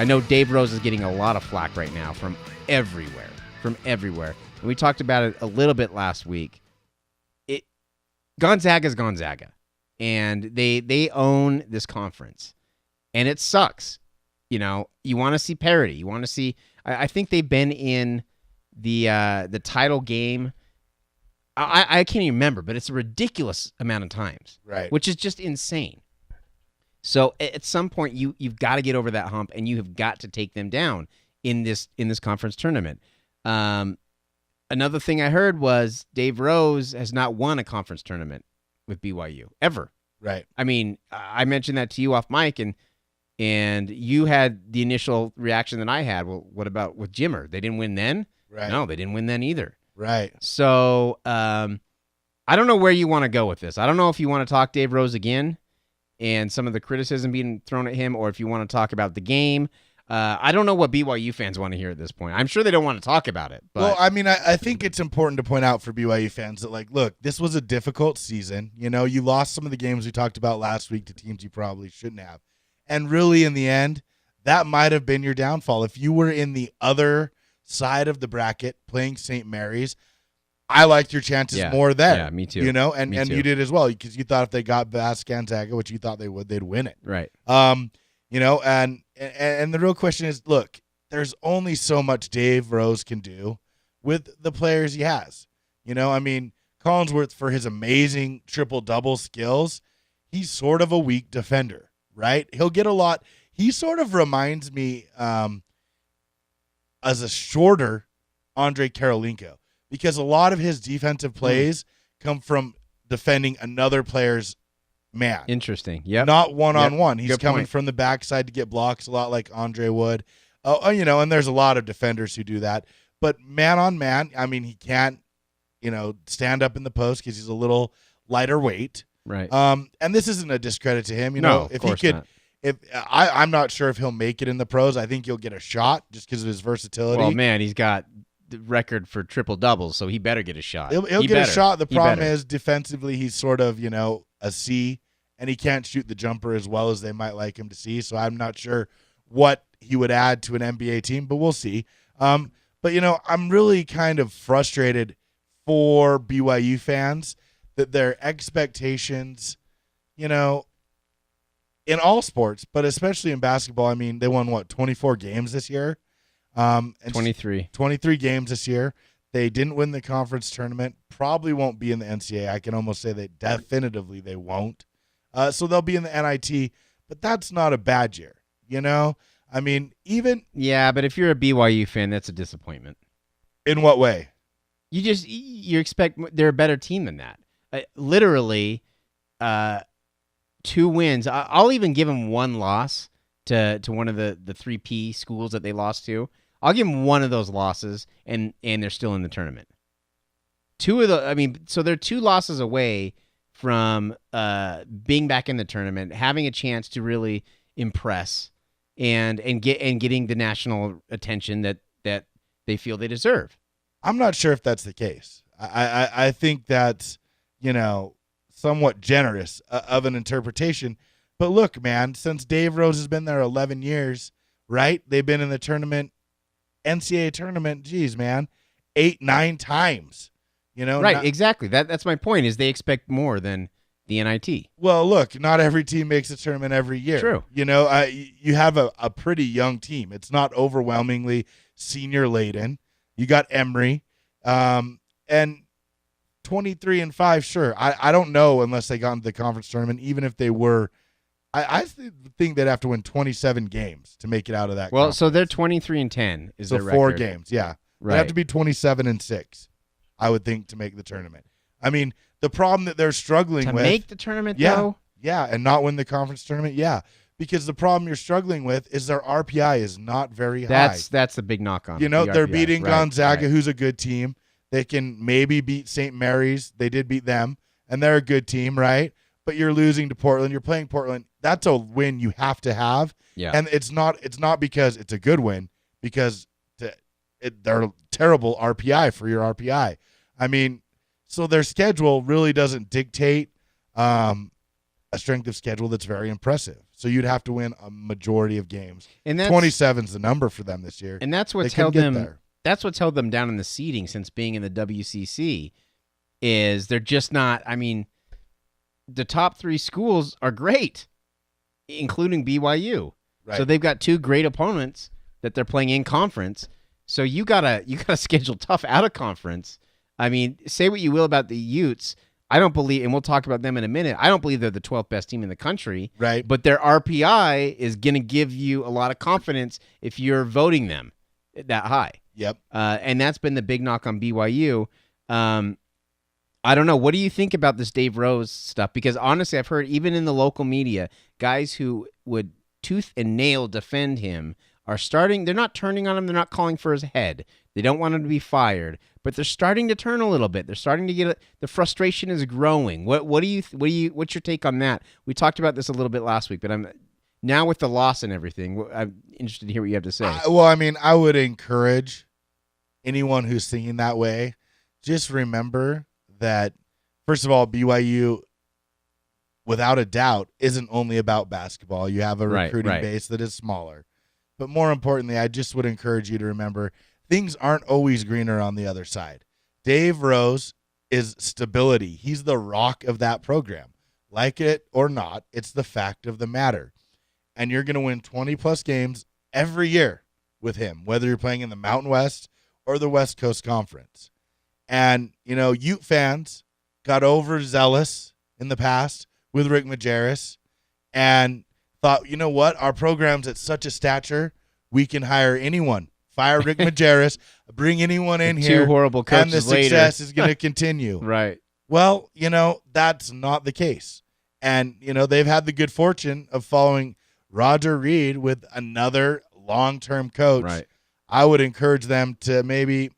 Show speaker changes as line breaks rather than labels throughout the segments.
I know Dave Rose is getting a lot of flack right now from everywhere. And we talked about it a little bit last week. Gonzaga's Gonzaga, and they own this conference, and it sucks. You know, you want to see parity. You want to see. I think they've been in the title game. I can't even remember, but it's a ridiculous amount of times,
right? Which
is just insane. So at some point, you've got to get over that hump, and you have got to take them down in this conference tournament. Another thing I heard was Dave Rose has not won a conference tournament with BYU ever.
Right.
I mean, I mentioned that to you off mic, and you had the initial reaction that I had. Well, what about with Jimmer? They didn't win then?
Right.
No, they didn't win then either.
Right.
So I don't know where you want to go with this. I don't know if you want to talk Dave Rose again and some of the criticism being thrown at him, or if you want to talk about the game. I don't know what BYU fans want to hear at this point. I'm sure they don't want to talk about it. But.
Well, I mean, I think it's important to point out for BYU fans that, like, look, this was a difficult season. You know, you lost some of the games we talked about last week to teams you probably shouldn't have. And really, in the end, that might have been your downfall. If you were in the other side of the bracket playing St. Mary's, I liked your chances more there.
Yeah, me too.
You know, and you did as well, because you thought if they got past Gonzaga, which you thought they would, they'd win it.
Right.
You know, and the real question is, look, there's only so much Dave Rose can do with the players he has. You know, I mean, Collinsworth, for his amazing triple-double skills, he's sort of a weak defender, right? He'll get a lot. He sort of reminds me as a shorter Andre Karolinko, because a lot of his defensive plays come from defending another player's man.
Interesting. Yeah.
Not one-on-one. He's
Good
coming
point.
from the backside to get blocks, a lot like Andre would. You know, and there's a lot of defenders who do that. But man-on-man, I mean, he can't, you know, stand up in the post because he's a little lighter weight.
Right.
And this isn't a discredit to him. You know, if he could,
not.
I'm not sure if he'll make it in the pros. I think he'll get a shot just because of his versatility.
Well, man, he's got the record for triple doubles, so he better get a shot.
He'll get a shot. The problem is defensively, he's sort of, you know, a C, and he can't shoot the jumper as well as they might like him to see. So I'm not sure what he would add to an NBA team, but we'll see. But, you know, I'm really kind of frustrated for BYU fans that their expectations, you know, in all sports, but especially in basketball, I mean, they won, 24 games this year?
23.
23 games this year. They didn't win the conference tournament, probably won't be in the NCAA. I can almost say that definitively they won't. So they'll be in the NIT, but that's not a bad year, you know? I mean, even...
Yeah, but if you're a BYU fan, that's a disappointment.
In what way?
You expect they're a better team than that. Literally, 2 wins. I'll even give them 1 loss to one of the 3P schools that they lost to. I'll give them 1 of those losses, and they're still in the tournament. 2 of the... I mean, so they're 2 losses away from being back in the tournament, having a chance to really impress, and getting the national attention that they feel they deserve.
I'm not sure if that's the case. I think that's, you know, somewhat generous of an interpretation. But look, man, since Dave Rose has been there 11 years, right? They've been in the tournament, NCAA tournament, geez, man, 8-9 times. You know,
right? Exactly. That's my point. Is they expect more than the NIT.
Well, look, not every team makes a tournament every year.
True.
You know, you have a pretty young team. It's not overwhelmingly senior laden. You got Emory, and 23-5. Sure, I don't know unless they got into the conference tournament. Even if they were, I think they'd have to win 27 games to make it out of that.
Well,
conference.
so they're 23-10. Is
so
their
4
record.
games? Yeah,
right.
They have to be 27-6. I would think to make the tournament. I mean, the problem that they're struggling
to
with
make the tournament,
though, and not win the conference tournament, because the problem you're struggling with is their RPI is not very high.
That's the big knock on.
You know, they're beating Gonzaga,
right.
who's a good team. They can maybe beat St. Mary's. They did beat them, and they're a good team, right? But you're losing to Portland. You're playing Portland. That's a win you have to have.
Yeah.
And it's not because it's a good win, because they're terrible RPI for your RPI. I mean, so their schedule really doesn't dictate a a strength of schedule that's very impressive. So you'd have to win a majority of games.
And
27's the number for them this year.
And that's what's held them there. That's what's held them down in the seeding since being in the WCC is they're just not, I mean, the top 3 schools are great, including BYU.
Right.
So they've got 2 great opponents that they're playing in conference. So you gotta schedule tough out of conference. I mean, say what you will about the Utes. I don't believe, and we'll talk about them in a minute, I don't believe they're the 12th best team in the country.
Right.
But their RPI is going to give you a lot of confidence if you're voting them that high.
Yep.
And that's been the big knock on BYU. I don't know. What do you think about this Dave Rose stuff? Because honestly, I've heard even in the local media, guys who would tooth and nail defend him are starting. They're not turning on him. They're not calling for his head. They don't want him to be fired, but they're starting to turn a little bit. They're starting to get the frustration is growing. What's your take on that? We talked about this a little bit last week, but I'm now with the loss and everything. I'm interested to hear what you have to say.
I would encourage anyone who's thinking that way. Just remember that, first of all, BYU, without a doubt, isn't only about basketball. You have a recruiting base that is smaller. But more importantly, I just would encourage you to remember things aren't always greener on the other side. Dave Rose is stability. He's the rock of that program. Like it or not, it's the fact of the matter. And you're going to win 20-plus games every year with him, whether you're playing in the Mountain West or the West Coast Conference. And, Ute fans got overzealous in the past with Rick Majerus and thought, you know what, our program's at such a stature, we can hire anyone. Fire Rick Majerus, bring anyone in here,
2 horrible coaches
and the success is going to continue.
Right.
Well, that's not the case. And, they've had the good fortune of following Roger Reed with another long-term coach.
Right.
I would encourage them to maybe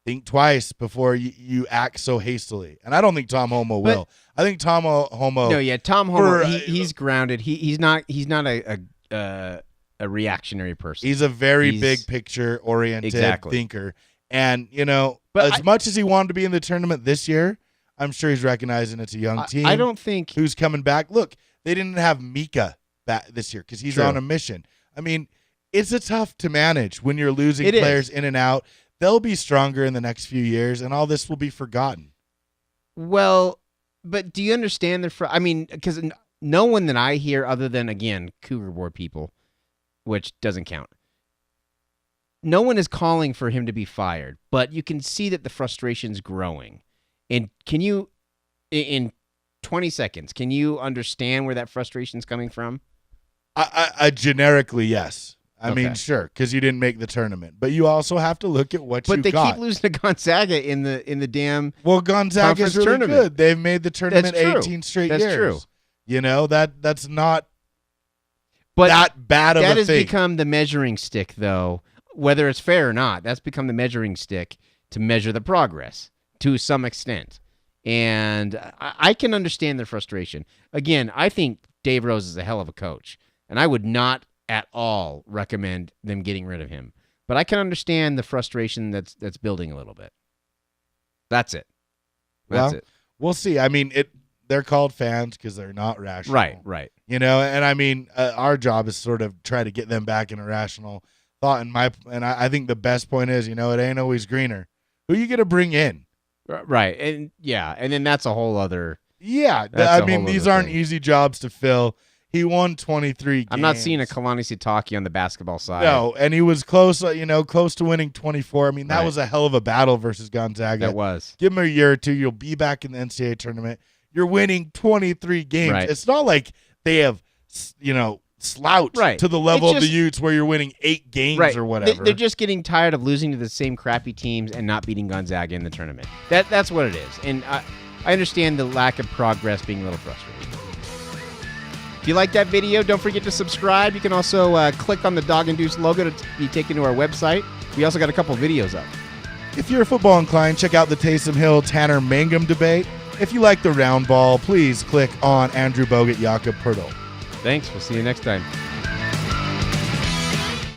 think twice before you act so hastily. And I don't think Tom Homo will. I think Tom Homo.
No, yeah, Tom Homo. He's grounded. He's not a reactionary person.
He's a very big picture oriented thinker. And
but
much as he wanted to be in the tournament this year, I'm sure he's recognizing it's a young team.
I don't think
who's coming back. Look, they didn't have Mika back this year because he's on a mission. I mean, it's a tough to manage when you're losing players in and out. They'll be stronger in the next few years, and all this will be forgotten.
Well, but do you understand because no one that I hear other than, again, Cougar Board people, which doesn't count, no one is calling for him to be fired, but you can see that the frustration's growing. And can you, in 20 seconds, can you understand where that frustration's coming from?
I generically, yes. I mean, sure, because you didn't make the tournament, but you also have to look at what you got.
But they keep losing to Gonzaga in the damn
Gonzaga is really
tournament.
good. They've made the tournament 18 straight years.
That's true.
That's not that bad of a thing.
That has become the measuring stick, though, whether it's fair or not. That's become the measuring stick to measure the progress to some extent. And I can understand their frustration. Again, I think Dave Rose is a hell of a coach, and I would not at all recommend them getting rid of him. But I can understand the frustration that's building a little bit. That's it. That's it.
We'll see. I mean, they're called fans because they're not rational.
Right.
And I mean, our job is sort of try to get them back in a rational thought. And I think the best point is, it ain't always greener. Who you going to bring in?
Right. And then that's a whole other.
Yeah. I mean, these aren't easy jobs to fill. He won 23 games.
I'm not seeing a Kalani Sitake on the basketball side.
No, and he was close, close to winning 24. I mean, that was a hell of a battle versus Gonzaga.
That was.
Give him a year or two, you'll be back in the NCAA tournament. You're winning 23 games.
Right.
It's not like they have, slouched to the level of the Utes where you're winning 8 games or whatever.
They're just getting tired of losing to the same crappy teams and not beating Gonzaga in the tournament. That's what it is. And I understand the lack of progress being a little frustrating. If you like that video, don't forget to subscribe. You can also click on the Dog and Deuce logo to be taken to our website. We also got a couple videos up.
If you're football inclined, check out the Taysom Hill Tanner Mangum debate. If you like the round ball, please click on Andrew Bogut Jakob Pertl.
Thanks. We'll see you next time.